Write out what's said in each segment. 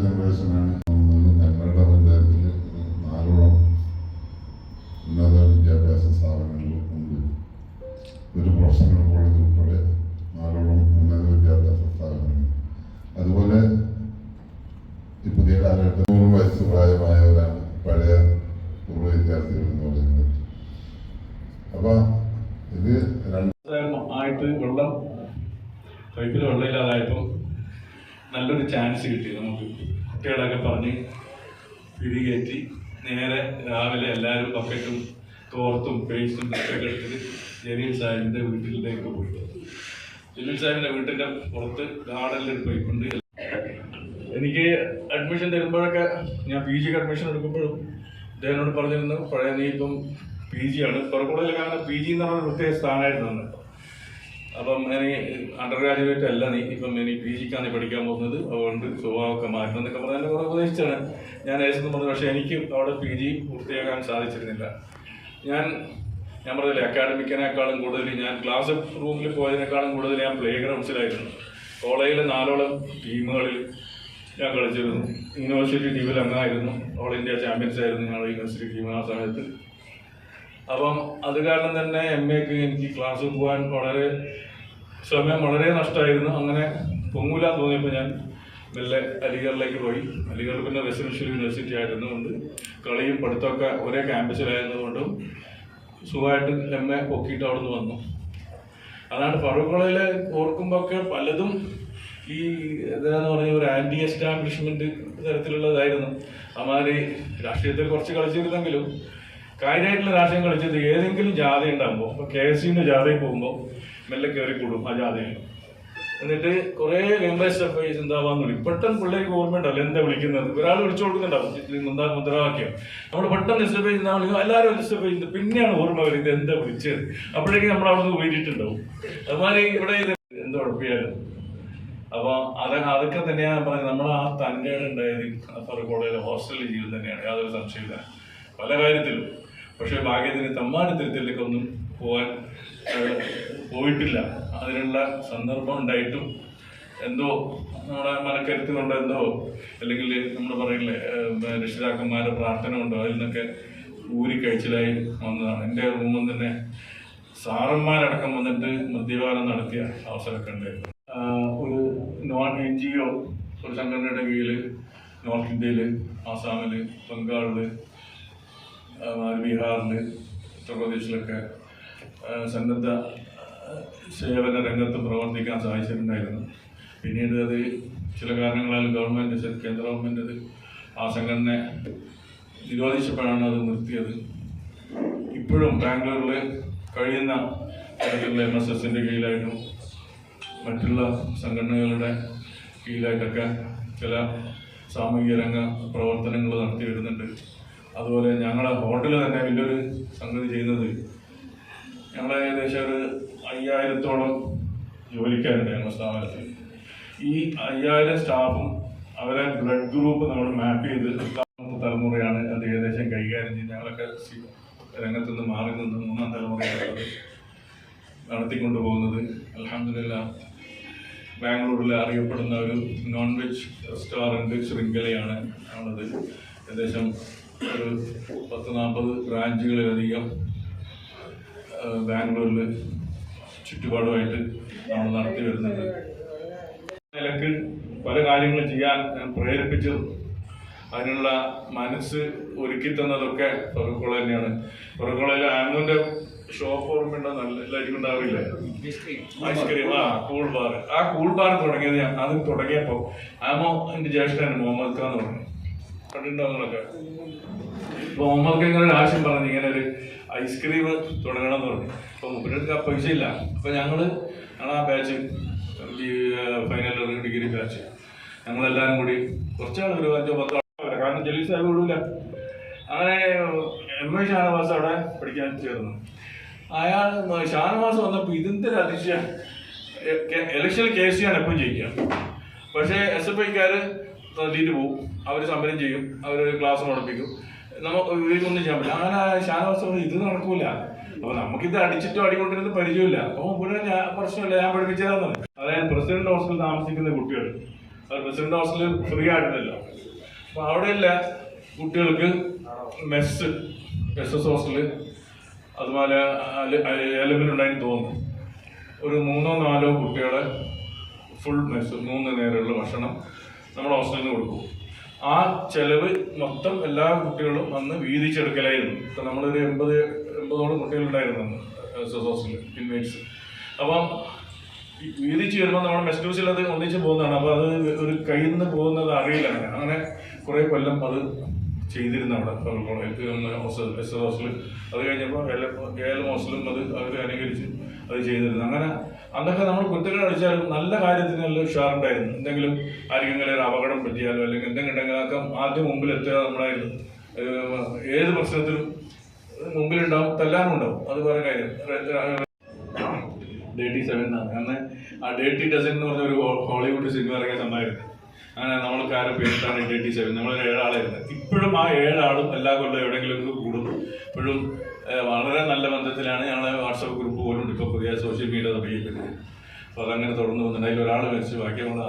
ജനറേഷനാണ്. ഞങ്ങളുടെ പഞ്ചായത്തിൽ 4ഓളം ഉന്നത വിദ്യാഭ്യാസ സ്ഥാപനങ്ങൾ ഉണ്ട്. ഒരു പ്രൊഫഷണൽ കോളേജ് ഉൾപ്പെടെ 4ഓളം ഉന്നത വിദ്യാഭ്യാസ സ്ഥാപനങ്ങൾ. അതുപോലെ ഈ പുതിയ കാലഘട്ടം 100 വയസ്സ് പ്രായമായവരാണ് പഴയ പൂർവ്വ വിദ്യാർത്ഥികൾ എന്ന് പറയുന്നത്. അപ്പൊ ഇത് ആയിട്ട് വെള്ളം പൈപ്പിൽ വെള്ളമില്ലാതായപ്പോൾ നല്ലൊരു ചാൻസ് കിട്ടി നമുക്ക്. കുട്ടികളൊക്കെ പറഞ്ഞ് പിടികയറ്റി നേരെ രാവിലെ എല്ലാവരും ബക്കറ്റും തോർത്തും പേസ്റ്റും ഒക്കെ എടുത്തിട്ട് ജലീൽ സാഹിബിൻ്റെ വീട്ടിലേക്ക് പോയി. ജലീൽ സാഹിബിൻ്റെ വീട്ടിൻ്റെ പുറത്ത് ഗാർഡനിലൊരു പൈപ്പുണ്ട്. എനിക്ക് അഡ്മിഷൻ തരുമ്പോഴൊക്കെ ഞാൻ PG അഡ്മിഷൻ എടുക്കുമ്പോഴും അദ്ദേഹനോട് പറഞ്ഞിരുന്നു, പഴയ നീ ഇപ്പം PG ആണ്. പുറക്കുള്ളിലൊക്കെ അങ്ങനെ PG എന്ന് പറഞ്ഞ പ്രത്യേക സ്ഥാനമായിരുന്നു. അപ്പം ഇനി അണ്ടർ ഗ്രാജുവേറ്റ് അല്ല നീ, ഇപ്പം ഇനി PGക്കാണ് പഠിക്കാൻ പോകുന്നത്, അതുകൊണ്ട് സ്വഭാവമൊക്കെ മാറ്റണം എന്നൊക്കെ പറഞ്ഞാൽ കുറേ ഉപദേശിച്ചാണ് ഞാൻ ഏതെന്ന് പറഞ്ഞത്. പക്ഷേ എനിക്ക് അവിടെ PG പൂർത്തിയാക്കാൻ സാധിച്ചിരുന്നില്ല. ഞാൻ പറഞ്ഞില്ലേ, അക്കാഡമിക്കിനേക്കാളും കൂടുതൽ ഞാൻ ക്ലാസ് റൂമിൽ പോയതിനേക്കാളും കൂടുതൽ ഞാൻ പ്ലേ ഗ്രൗണ്ട്സിലായിരുന്നു. കോളേജിൽ 4ഓളം ടീമുകളിൽ ഞാൻ കളിച്ചിരുന്നു. യൂണിവേഴ്സിറ്റി ടീമിൽ അംഗമായിരുന്നു. ഓൾ ഇന്ത്യ ചാമ്പ്യൻസ് ആയിരുന്നു ഞങ്ങളുടെ യൂണിവേഴ്സിറ്റി ടീം ആ സമയത്ത്. അപ്പം അത് കാരണം തന്നെ MAക്ക് എനിക്ക് ക്ലാസ്സിൽ പോകാൻ സമയം വളരെ നഷ്ടമായിരുന്നു. അങ്ങനെ പൊങ്ങൂലാന്ന് തോന്നിയപ്പോൾ ഞാൻ മെല്ലെ അലിഗറിലേക്ക് പോയി. അലിഗർ പിന്നെ റെസിഡൻഷ്യൽ യൂണിവേഴ്സിറ്റി ആയിരുന്നുകൊണ്ട് കളിയും പഠിത്തമൊക്കെ ഒരേ ക്യാമ്പസിലായിരുന്നതുകൊണ്ടും സുഖമായിട്ട് MA പൊക്കിയിട്ട് അവിടെ നിന്ന് വന്നു. അതാണ് ഫറൂഖ് കോളേജിൽ ഓർക്കുമ്പോൾ ഒക്കെ പലതും ഈ എന്താന്ന് പറഞ്ഞ ഒരു ആൻറ്റി എസ്റ്റാബ്ലിഷ്മെന്റ് തരത്തിലുള്ളതായിരുന്നു. അമാര് രാഷ്ട്രീയത്തിൽ കുറച്ച് കളിച്ചിരുന്നെങ്കിലും കാര്യമായിട്ടുള്ള രാഷ്ട്രീയം കളിച്ചത് ഏതെങ്കിലും ജാഥ ഉണ്ടാകുമ്പോൾ, ഇപ്പോൾ KSUവിൻ്റെ ജാഥയിൽ പോകുമ്പോൾ മെല്ലെ കയറി കൂടും ആ ജാഥയിൽ. എന്നിട്ട് കുറേ മെമ്പേഴ്സ് FIs എന്താവാന്ന് വിളിക്കും. പെട്ടെന്ന് പിള്ളേർക്ക് ഓർമ്മയുണ്ടല്ലോ എന്താ വിളിക്കുന്നത്. ഒരാൾ വിളിച്ചു കൊടുക്കുന്നുണ്ടാവും മുദ്രാവാക്യം. നമ്മൾ പെട്ടെന്ന് SFI എന്താ വിളിക്കും, എല്ലാവരും SFI പിന്നെയാണ് ഓർമ്മ വരുന്നത് എന്താ വിളിച്ചത്. അപ്പോഴേക്കും നമ്മൾ അവിടെ നിന്ന് പോയിട്ടുണ്ടാവും. അതുമാതിരി ഇവിടെ എന്താ ഉറപ്പിയാലും. അപ്പോൾ അതൊക്കെ തന്നെയാണ് പറയുന്നത്. നമ്മൾ ആ തന്നെയാണ് ഉണ്ടായത് ഫറൂഖ് കോളേജിലെ ഹോസ്റ്റലിൽ ജീവിതം തന്നെയാണ്, യാതൊരു സംശയമില്ല പല കാര്യത്തിലും. പക്ഷേ ഭാഗ്യത്തിന് തമ്മാനത്തിരത്തിലേക്ക് ഒന്നും പോയിട്ടില്ല. അതിനുള്ള സന്ദർഭം ഉണ്ടായിട്ടും എന്തോ നമ്മുടെ മനക്കരുത്ത് കൊണ്ടോ എന്തോ, അല്ലെങ്കിൽ നമ്മൾ പറയില്ലേ രക്ഷിതാക്കന്മാരുടെ പ്രാർത്ഥന കൊണ്ടോ അതിൽ നിന്നൊക്കെ ഊരിക്കഴിച്ചിലായി വന്നതാണ്. എൻ്റെ റൂമിൽ തന്നെ സാറന്മാരടക്കം വന്നിട്ട് മദ്യപാനം നടത്തിയ അവസരമൊക്കെ ഉണ്ടായിരുന്നു. ഒരു NGO ഒരു സംഘടനയുടെ കീഴിൽ നോർത്ത് ഇന്ത്യയിൽ, ആസാമിൽ, ബംഗാളിൽ, ബീഹാറിൽ, ഉത്തർപ്രദേശിലൊക്കെ സന്നദ്ധ സേവന രംഗത്ത് പ്രവർത്തിക്കാൻ സാധിച്ചിട്ടുണ്ടായിരുന്നു. പിന്നീട് അത് ചില കാരണങ്ങളാൽ കേന്ദ്ര ഗവൺമെൻറ് അത് ആ സംഘടന നിരോധിച്ചപ്പോഴാണ് അത് നിർത്തിയത്. ഇപ്പോഴും ബാംഗ്ലൂരിൽ കഴിയുന്ന തരത്തിലുള്ള MSSൻ്റെ കീഴിലായിട്ടും മറ്റുള്ള സംഘടനകളുടെ കീഴിലായിട്ടൊക്കെ ചില സാമൂഹിക രംഗ പ്രവർത്തനങ്ങൾ നടത്തി വരുന്നുണ്ട്. അതുപോലെ ഞങ്ങളെ ഹോട്ടലിൽ തന്നെ വലിയൊരു സംഗതി ചെയ്യുന്നത്, ഞങ്ങൾ ഏകദേശം ഒരു 5000-ഓളം ജോലിക്കാരുണ്ട് ഞങ്ങളുടെ സ്ഥാപനത്തിൽ. ഈ 5000 സ്റ്റാഫും അവരെ ബ്ലഡ് ഗ്രൂപ്പ് നമ്മൾ മാപ്പ് ചെയ്ത് തലമുറയാണ് അത് ഏകദേശം കൈകാര്യം ചെയ്ത് ഞങ്ങളൊക്കെ രംഗത്തുനിന്ന് മാറി നിന്ന് 3ാം തലമുറയാണ് അത് നടത്തിക്കൊണ്ടു പോകുന്നത്. അൽഹംദുലില്ലാഹ് ബാംഗ്ലൂരിൽ അറിയപ്പെടുന്ന ഒരു നോൺ-വെജ് റെസ്റ്റോറൻറ്റ് ശൃംഖലയാണ് ഉള്ളത്. ഏകദേശം ഒരു 10-40 ബ്രാഞ്ചുകളിലധികം ബാംഗ്ലൂരിൽ ചുറ്റുപാടുമായിട്ട് നമ്മൾ നടത്തി വരുന്നുണ്ട്. നിലക്ക് പല കാര്യങ്ങളും ചെയ്യാൻ പ്രേരിപ്പിച്ചത്, അതിനുള്ള മനസ്സ് ഒരുക്കി തന്നതൊക്കെ ഫറൂഖ് കോളേജ് തന്നെയാണ്. ഫറൂഖ് കോളേജിൽ ആമോന്റെ ഷോപ്പ് ഓർമ്മയുണ്ടോ? എല്ലാവർക്കും ഉണ്ടാവില്ലേ ഐസ്ക്രീം, കൂൾ ബാർ. ആ കൂൾ ബാർ തുടങ്ങിയത് അത് തുടങ്ങിയപ്പോൾ ആമോ എൻ്റെ ജ്യേഷ്ഠനാണ് മുഹമ്മദ് ഖാൻ എന്ന് പറഞ്ഞു. കണ്ടിട്ടുണ്ടാവുന്നതൊക്കെ. ഇപ്പോൾ മുഹമ്മദ് ഖാൻ ഇങ്ങനെ ഒരു ആവശ്യം പറഞ്ഞു, ഇങ്ങനെ ഒരു ഐസ്ക്രീം തുടങ്ങണം എന്ന് പറഞ്ഞു. അപ്പോൾ മുമ്പിലേക്ക് പൈസ ഇല്ല. അപ്പോൾ ഞങ്ങൾ ആ ബാച്ച് ഫൈനൽ ഡിഗ്രി ബാച്ച് ഞങ്ങളെല്ലാവരും കൂടി കുറച്ചാൾ ഒരു 5-10 ആൾ, കാരണം ജലീൽ സാഹിബ് വിടൂല. അങ്ങനെ MI ഷാനവാസ് അവിടെ പഠിക്കാൻ ചേർന്നു. അയാൾ ഷാനവാസ് വന്നപ്പോൾ ഇതിൻ്റെ ഒരു അതിശയം, ഇലക്ഷനിൽ KSU ആണ് എപ്പോഴും ജയിക്കുക. പക്ഷേ SFIക്കാർ തള്ളിയിട്ട് പോകും, അവർ സമരം ചെയ്യും, അവർ ക്ലാസ് മുടപ്പിക്കും, നമുക്ക് ഇവർക്കൊന്നും ചെയ്യാൻ പറ്റില്ല. അങ്ങനെ ഷാനവാസ് ഇത് നടക്കൂല. അപ്പോൾ നമുക്കിത് അടിച്ചിട്ടോ അടികൊണ്ടിരുന്ന് പരിചയമില്ല. അപ്പോൾ ഇവിടെ പ്രശ്നമില്ല, ഞാൻ പഠിപ്പിച്ചതാന്ന്. അതായത് പ്രസിഡന്റ് ഹോസ്റ്റലിൽ താമസിക്കുന്ന കുട്ടികൾ, അത് പ്രസിഡന്റ് ഹോസ്റ്റലിൽ ഫ്രീ ആയിട്ടില്ലല്ലോ. അപ്പോൾ അവിടെയുള്ള കുട്ടികൾക്ക് മെസ്സ് SS ഹോസ്റ്റല് അതുപോലെ എലമെന്റ് ഉണ്ടായെന്ന് തോന്നുന്നു. ഒരു 3-4 കുട്ടികളെ ഫുൾ മെസ്സ് 3 നേരമുള്ള ഭക്ഷണം നമ്മുടെ ഹോസ്റ്റലിൽ നിന്ന് കൊടുക്കും. ആ ചെലവ് മൊത്തം എല്ലാ കുട്ടികളും അന്ന് വീതിച്ചെടുക്കലായിരുന്നു. ഇപ്പം നമ്മളൊരു 80ഓളം കുട്ടികളുണ്ടായിരുന്നു അന്ന് SS ഹോസ്റ്റലിൽ ഇൻമേറ്റ്സ്. അപ്പം വീതിച്ച് വരുമ്പോൾ നമ്മുടെ മെസ് ഡ്യൂസിൽ അത് ഒന്നിച്ച് പോകുന്നതാണ്. അപ്പോൾ അത് ഒരു കയ്യിൽ നിന്ന് പോകുന്നത് അറിയില്ല. അങ്ങനെ കുറേ കൊല്ലം അത് ചെയ്തിരുന്നു അവിടെ SS ഹോസ്റ്റലിൽ. അത് കഴിഞ്ഞപ്പോൾ ഏലം ഹോസ്റ്റലും അത് അവർ അനുകരിച്ച് അത് ചെയ്തിരുന്നു. അങ്ങനെ അന്നൊക്കെ നമ്മൾ കുട്ടികളെ അടിച്ചാലും നല്ല കാര്യത്തിന് നല്ല ഉഷാറുണ്ടായിരുന്നു. എന്തെങ്കിലും ആർക്കെങ്കിലും ഒരു അപകടം പറ്റിയാലോ അല്ലെങ്കിൽ എന്തെങ്കിലും ഉണ്ടെങ്കിൽ അതൊക്കെ ആദ്യം മുമ്പിൽ എത്തുക നമ്മളായിരുന്നു. ഏത് പ്രശ്നത്തിലും മുമ്പിലുണ്ടാവും, തല്ലാനും ഉണ്ടാവും. അത് വേറെ കാര്യം. Dirty 7 എന്നാണ് അന്ന്. ആ Dirty Dozen എന്ന് പറഞ്ഞൊരു ഹോളിവുഡ് സിനിമ ഇറങ്ങിയ സമയമായിരുന്നു. അങ്ങനെ നമ്മൾക്ക് ആരും പേരിട്ടാണ് Dirty 7. നമ്മളൊരു 7 ആളായിരുന്നു. ഇപ്പോഴും ആ 7 ആളും എല്ലാ കൊല്ലം എവിടെയെങ്കിലും കൂടും. ഇപ്പോഴും വളരെ നല്ല ബന്ധത്തിലാണ്. ഞങ്ങളെ വാട്സപ്പ് ഗ്രൂപ്പ് പോലും ഇപ്പോൾ പുതിയ സോഷ്യൽ മീഡിയ തുടങ്ങിയിട്ടുണ്ട്. അപ്പോൾ അതങ്ങനെ തുടർന്ന് പോകുന്നുണ്ട്. അതിൽ ഒരാൾ മരിച്ചു, ബാക്കി നമ്മൾ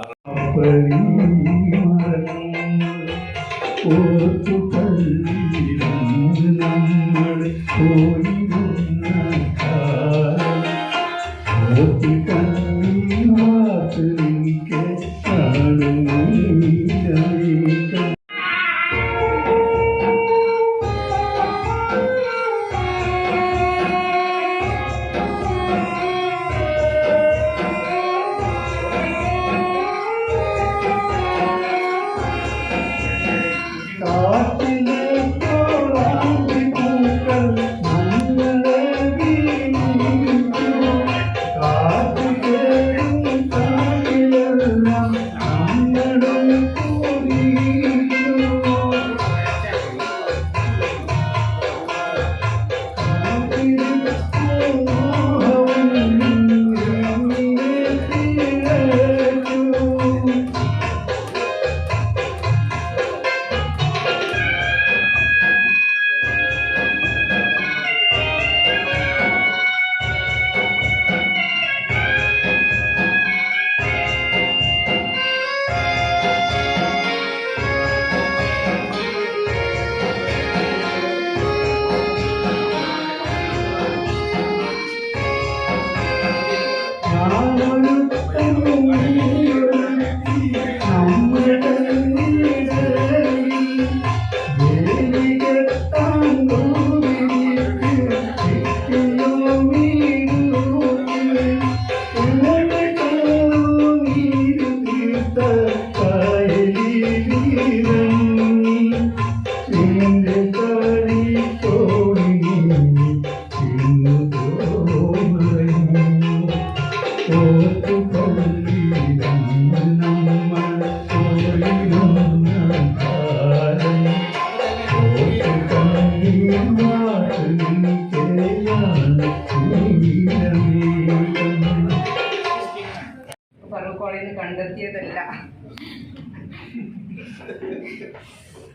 ഫറൂഖ് കോളേജിൽ നിന്ന് കണ്ടെത്തിയതല്ല.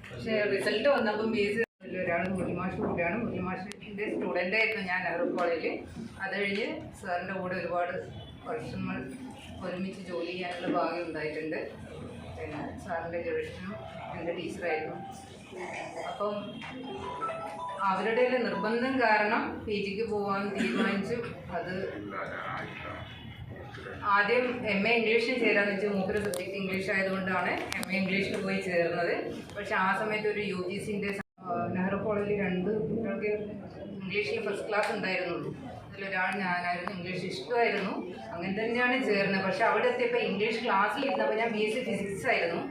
പക്ഷെ റിസൾട്ട് വന്നപ്പോൾ BSc ഒരാൾ മുരളിമാഷ് കൂടിയാണ്. മുരളിമാഷിൻ്റെ സ്റ്റുഡൻ്റ് ആയിരുന്നു ഞാൻ ഫറൂഖ് കോളേജിൽ. അത് കഴിഞ്ഞ് സാറിൻ്റെ കൂടെ ഒരുപാട് വർഷങ്ങൾ ഒരുമിച്ച് ജോലി ചെയ്യാനുള്ള ഭാഗ്യം ഉണ്ടായിട്ടുണ്ട്. പിന്നെ സാറിൻ്റെ ജ്യേഷ്ഠനും എൻ്റെ ടീച്ചറായിരുന്നു. അപ്പം അവരുടെ നിർബന്ധം കാരണം PGക്ക് പോകാൻ തീരുമാനിച്ചു. അത് ആദ്യം MA ഇംഗ്ലീഷിൽ ചേരാന്ന് വെച്ചാൽ മൂപ്പര് സബ്ജക്റ്റ് ഇംഗ്ലീഷ് ആയതുകൊണ്ടാണ് MA ഇംഗ്ലീഷിൽ പോയി ചേർന്നത്. പക്ഷെ ആ സമയത്ത് ഒരു UGCൻ്റെ നെഹ്റു കോളേജിൽ 2 കുട്ടികൾക്ക് ഇംഗ്ലീഷിൽ ഫസ്റ്റ് ക്ലാസ് ഉണ്ടായിരുന്നുള്ളൂ. അതിലൊരാൾ ഞാനായിരുന്നു. ഇംഗ്ലീഷ് ഇഷ്ടമായിരുന്നു, അങ്ങനെ തന്നെയാണ് ചേർന്നത്. പക്ഷെ അവിടെ എത്തിയപ്പോൾ ഇംഗ്ലീഷ് ക്ലാസ്സിൽ ഇരുന്നപ്പോൾ ഞാൻ BSc ഫിസിക്സ് ആയിരുന്നു.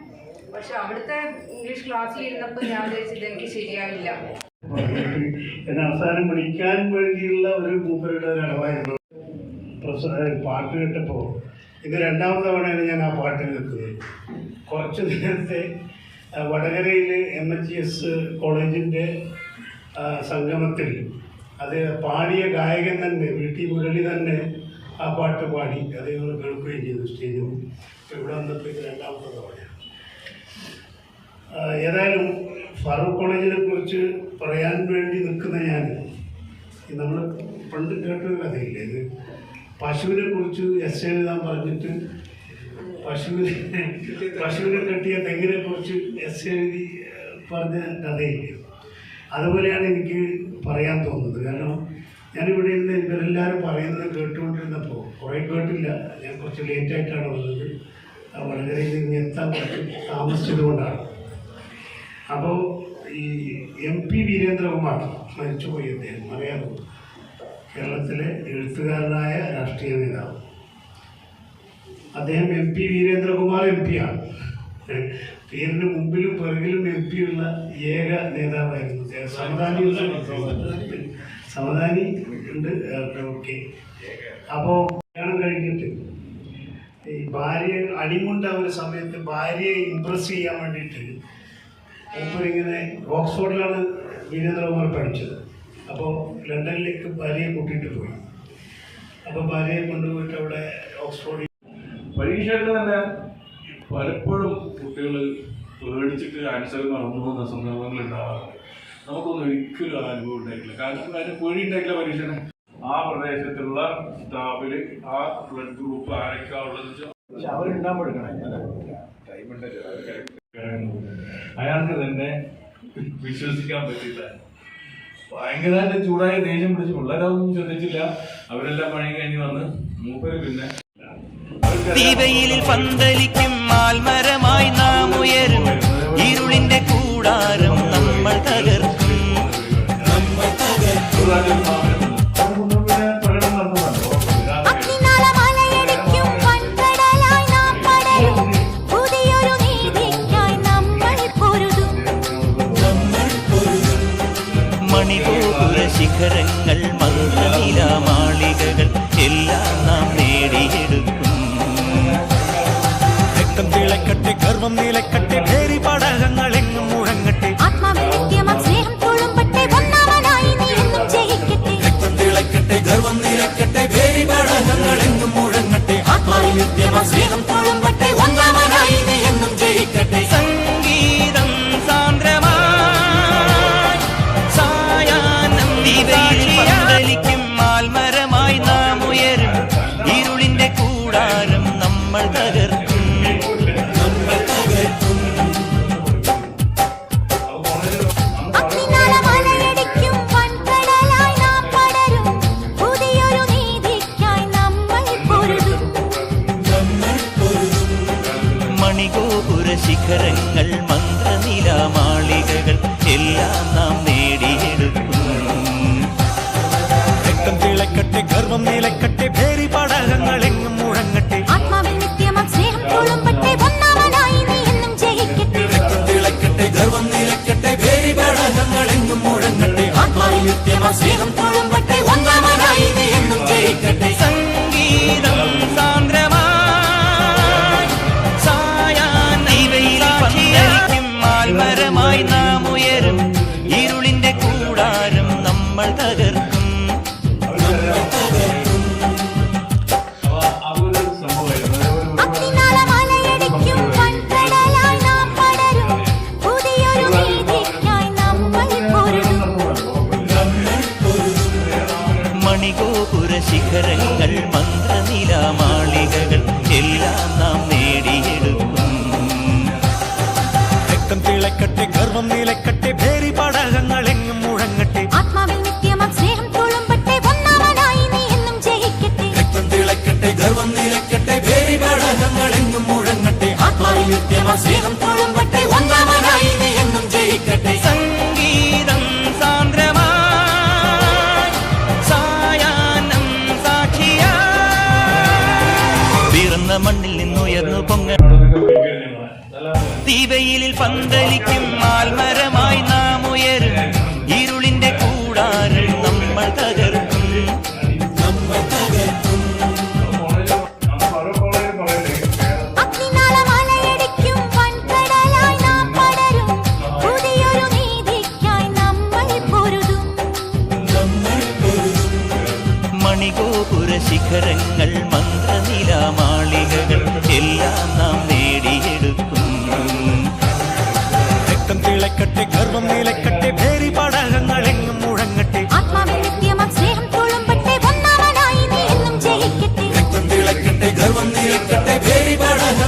പക്ഷെ അവിടുത്തെ ഇംഗ്ലീഷ് ക്ലാസ്സിൽ ഇരുന്നപ്പോൾ ഞാൻ വിചാരിച്ചത് എനിക്ക് ശരിയാവില്ല. എന്നെ അവസാനം വിളിക്കാൻ വേണ്ടിയുള്ള ഒരു മൂപ്പരുടെ ഒരു അളവായിരുന്നു. പാട്ട് കേട്ടപ്പോൾ ഇത് 2ാമത് തവണയാണ് ഞാൻ ആ പാട്ട് കേൾക്കുന്നത്. കുറച്ച് നേരത്തെ വടകരയിൽ MHS കോളേജിൻ്റെ സംഗമത്തിൽ അത് പാടിയ ഗായകൻ തന്നെ VT മുരളി തന്നെ ആ പാട്ട് പാടി അത് ഞങ്ങൾ കേൾക്കുകയും ചെയ്തു സ്റ്റേജിൽ. ഇവിടെ വന്നപ്പോൾ ഇത് 2ാമത്തെ തവണയാണ്. ഏതായാലും ഫറൂഖ് കോളേജിനെ കുറിച്ച് പറയാൻ വേണ്ടി നിൽക്കുന്ന ഞാൻ നമ്മൾ പണ്ട് കേട്ടൊരു കഥയില്ലേ, ഇത് പശുവിനെ കുറിച്ച് എഴുതാൻ പറഞ്ഞിട്ട് പശുവിനെ കെട്ടിയ തെങ്ങിനെ കുറിച്ച് എഴുതി പറഞ്ഞ കഥയില്ല. അതുപോലെയാണ് എനിക്ക് പറയാൻ തോന്നുന്നത്. കാരണം ഞാനിവിടെ ഇരുന്ന് ഇവരെല്ലാവരും പറയുന്നത് കേട്ടുകൊണ്ടിരുന്നപ്പോൾ കുറേ കേട്ടില്ല. ഞാൻ കുറച്ച് ലേറ്റായിട്ടാണ് വന്നത്. വടകരയിൽ നിന്ന് എത്താൻ കുറച്ച് താമസിച്ചതുകൊണ്ടാണ്. അപ്പോൾ ഈ MP വീരേന്ദ്രകുമാർ മരിച്ചുപോയി. അദ്ദേഹം അറിയാമോ? കേരളത്തിലെ എഴുത്തുകാരനായ രാഷ്ട്രീയ നേതാവ്. അദ്ദേഹം MP വീരേന്ദ്രകുമാർ MP ആണ്. പേരിന് മുമ്പിലും പിറകിലും MP ഉള്ള ഏക നേതാവായിരുന്നു. സമദാനി ഉണ്ട്. ഓക്കെ. അപ്പോൾ കല്യാണം കഴിഞ്ഞിട്ട് ഈ ഭാര്യയെ അടിമുണ്ടാവുന്ന സമയത്ത് ഭാര്യയെ ഇമ്പ്രസ് ചെയ്യാൻ വേണ്ടിയിട്ട് മൂപ്പരിങ്ങനെ ഓക്സ്ഫോർഡിലാണ് വീരേന്ദ്രകുമാർ പഠിച്ചത്. അപ്പോൾ ലണ്ടനിലേക്ക് ഭാര്യയെ കൂട്ടിയിട്ട് പോയി. അപ്പോൾ ഭാര്യയെ കൊണ്ടുപോയിട്ട് അവിടെ ഓക്സ്ഫോർഡിൽ പരീക്ഷയൊക്കെ തന്നെ പലപ്പോഴും കുട്ടികൾ പേടിച്ചിട്ട് ആൻസർ മറന്നു പോകുന്ന സന്ദർഭങ്ങൾ ഉണ്ടാവാറുണ്ട്. നമുക്കൊന്നും ഒരിക്കലും ആ അനുഭവം ഉണ്ടായിട്ടില്ല. കാരണം അതിന് പേടി ഉണ്ടായിട്ടില്ല പരീക്ഷനെ. ആ പ്രദേശത്തുള്ള സ്റ്റാഫില് ആ ബ്ലഡ് ഗ്രൂപ്പ് ആരൊക്കെയാ ഉള്ളത് അയാൾക്ക് തന്നെ വിശ്വസിക്കാൻ പറ്റില്ല. ഭയങ്കരമായിട്ട് ചൂടായ ദേഷ്യം പിടിച്ച് പിള്ളേരൊന്നും ശ്രദ്ധിച്ചില്ല. അവരെല്ലാം പണി കഴിഞ്ഞ് വന്ന് മൂപ്പര് പിന്നെ തീവെയിലിൽ പന്തലിക്കും മാൽമരമായി നാം ഉയരും. ഇരുളിന്റെ കൂടാരം നമ്മൾ തകർക്കും. മണിഗോപുര ശിഖരങ്ങൾ മന്ത്രനിലാമാളികകൾ എല്ലാം നാം നേടിയെടുക്കും. രക്തം തിളക്കട്ടെ, ഗർവം നിലക്കട്ടെ, ഭേരി പടകങ്ങൾ എങ്ങും മുഴങ്ങട്ടെ. രക്തം തിളക്കട്ടെ, ഗർവം നിലക്കട്ടെ, ഭേരി പടകങ്ങൾ എങ്ങും മുഴങ്ങട്ടെ. ആത്മാവിനിത്യമാം സ്നേഹം തുളുമ്പട്ടെ, ഒന്നാമനായി നീ എന്നും ജയിക്കട്ടെ. സംഗീതം സാന്ദ്രമായി സായാഹ്നം തീവെയിൽ പന്തലിക്കും മാൽമരമായി നാം ഉയരും. ഇരുളിന്റെ കൂടാരം നമ്മൾ തകർക്കും. മണിഗോപുര ശിഖരങ്ങൾ മന്ത്രനിലാമാളികകൾ എല്ലാം നാം നേടിയെടുക്കും. രക്തം തിളക്കട്ടെ, ഗർവം നിലക്കട്ടെ, ഭേരി പടകങ്ങൾ എങ്ങും മുഴങ്ങട്ടെ. രക്തം തിളക്കട്ടെ, ഗർവം നിലക്കട്ടെ, ഭേരി പടകങ്ങൾ എങ്ങും മുഴങ്ങട്ടെ. ആത്മാവിൽ നിത്യമാം സ്നേഹം തുളുമ്പട്ടെ, ഒന്നാമനായി നീ എന്നും ജയിക്കട്ടെ. സംഗീതം സാന്ദ്രമായി സായാഹ്നം മാൽമരമായി നാം ഉയരും. ഇരുളിന്റെ കൂടാരം നമ്മൾ തകർക്കും. അതൊരു സംഭവമായിരുന്നു. മണിഗോപുര ശിഖരങ്ങൾ മന്ത്രനിലാമാളികകൾ എല്ലാം നാം നേടിയെടുക്കും. രക്തം തിളക്കട്ടെ, ഗർവം നിലക്കട്ടെ, ഭേരി പടകങ്ങൾ എങ്ങും മുഴങ്ങട്ടെ. രക്തം തിളക്കട്ടെ, ഗർവം നിലക്കട്ടെ, ഭേരി പടകങ്ങൾ എങ്ങും മുഴങ്ങട്ടെ. ആത്മാവിൽ നിത്യമാം സ്നേഹം തുളുമ്പട്ടെ, ഒന്നാമനായി നീ എന്നും ജയിക്കട്ടെ. സംഗീതം സാന്ദ്രമായി സായാഹ്നം സാക്ഷിയായി പിറന്ന മണ്ണിൽ നിന്നുയർന്നു പൊങ്ങ. തീവെയിലിൽ പന്തലിക്കും മാൽമരമായി നാം ഉയരും. ഇരുളിന്റെ കൂടാരം നമ്മൾ തകർക്കും. മണിഗോപുര ശിഖരങ്ങൾ മന്ത്രനിലാമാളികകൾ എല്ലാം നാം നേടിയെടുക്കും. രക്തം തിളക്കട്ടെ, ഗർവം നിലക്കട്ടെ, ഭേരി പടകങ്ങൾ എങ്ങും മുഴങ്ങട്ടെ. രക്തം തിളക്കട്ടെ, ഗർവം നിലക്കട്ടെ, ഭേരി പടകങ്ങൾ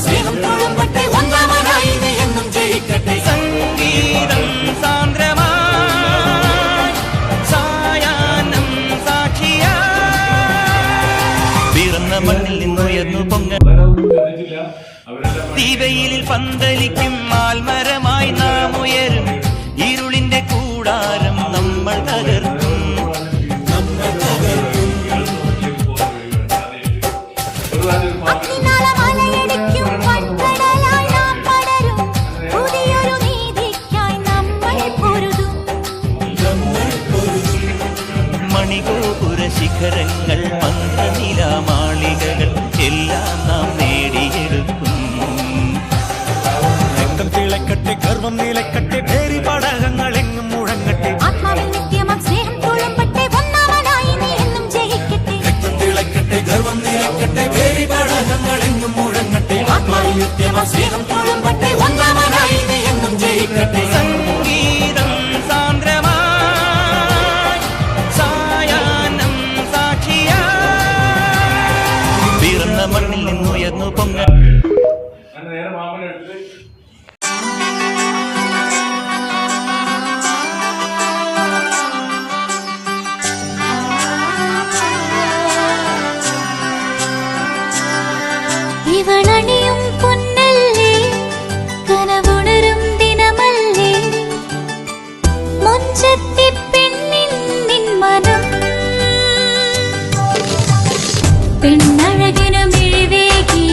സ്നേഹം തൊഴുമ്പട്ടെ ഒന്നാമനായി നീ എന്നും ജയിക്കട്ടെ സംഗീതം സാന്ദ്രമായി സായാഹ്നം സാക്ഷിയാ പിറന്ന മണ്ണിൽ നിന്നുയർന്നു പൊങ്ങ തീവെയിലിൽ പന്തലിക്കും ആൽമരമായി നാം ഉയരും ഇരുളിന്റെ കൂടാരം നമ്മൾ തകർക്കും മണിഗോപുര ശിഖരങ്ങൾ മന്ത്രനിലാമാളികകൾ എല്ലാം നാം നേടിയെടുക്കും രക്തം തിളക്കട്ടെ ഗർവം നിലക്കട്ടെ പേരി പടകങ്ങൾ എങ്ങും മുഴങ്ങട്ടെ ആത്മാവിൽ നിത്യമാം സ്നേഹം തൊഴുമ്പട്ടെ ഒന്നാമനായി നീ എന്നും ജയിക്കട്ടെ രക്തം തിളക്കട്ടെ ഗർവം നിലക്കട്ടെ പേരി പടകങ്ങൾ എങ്ങും മുഴങ്ങട്ടെ ആത്മാവിൽ നിത്യമാം സ്നേഹം തൊഴുമ്പട്ടെ ഒന്നാമനായി നീ എന്നും ജയിക്കട്ടെ സംഗീതം സാന്ദ്രമായി സായാഹ്നം സാക്ഷിയാ പിറന്ന മണ്ണിൽ നിന്നുയർന്നു പൊങ്ങ നേരെ മാമനെ എടുത്ത് ഇവളണിയും പൊന്നല്ലേ കനവുണരും ദിനമല്ലേ മുഞ്ചത്തി പെണ്ണിൻ നിൻ മനം പെണ്ണഴകിനു മിഴിവേകി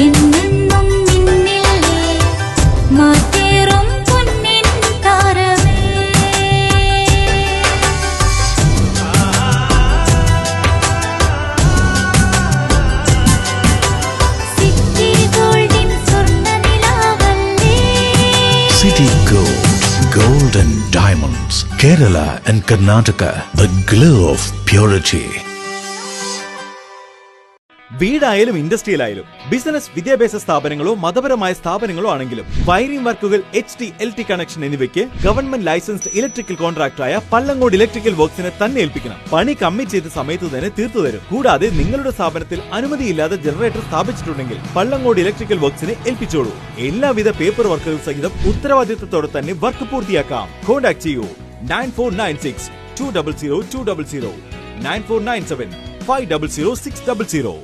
എന്നെന്നും നിന്നില്ലേ മാറ്റേറും പൊന്നിൻ താരമേ സിറ്റി ഗോൾഡിൻ സ്വർണ്ണനിലാവല്ലേ City Gold and Diamonds, Kerala and Karnataka, the glow of purity. വീടായാലും ഇൻഡസ്ട്രിയിലായാലും ബിസിനസ് വിദ്യാഭ്യാസ സ്ഥാപനങ്ങളോ മതപരമായ സ്ഥാപനങ്ങളോ ആണെങ്കിലും വയറിംഗ് വർക്കുകൾ HT/LT കണക്ഷൻ എന്നിവയ്ക്ക് ഗവൺമെന്റ് ലൈസൻസ്ഡ് ഇലക്ട്രിക്കൽ കോൺട്രാക്ടറായ പള്ളങ്ങോട് ഇലക്ട്രിക്കൽ വർക്സിനെ തന്നെ ഏൽപ്പിക്കണം. പണി കമ്മിറ്റ് ചെയ്ത സമയത്ത് തന്നെ തീർത്തു തരും. കൂടാതെ നിങ്ങളുടെ സ്ഥാപനത്തിൽ അനുമതിയില്ലാതെ ജനറേറ്റർ സ്ഥാപിച്ചിട്ടുണ്ടെങ്കിൽ പള്ളങ്ങോട് ഇലക്ട്രിക്കൽ വർക്സിനെ ഏൽപ്പിച്ചോളൂ. എല്ലാവിധ പേപ്പർ വർക്കുകൾ സഹിതം ഉത്തരവാദിത്തത്തോടെ തന്നെ വർക്ക് പൂർത്തിയാക്കാം. കോൺടാക്ട് ചെയ്യൂ 9496 200 200 9497 500 600.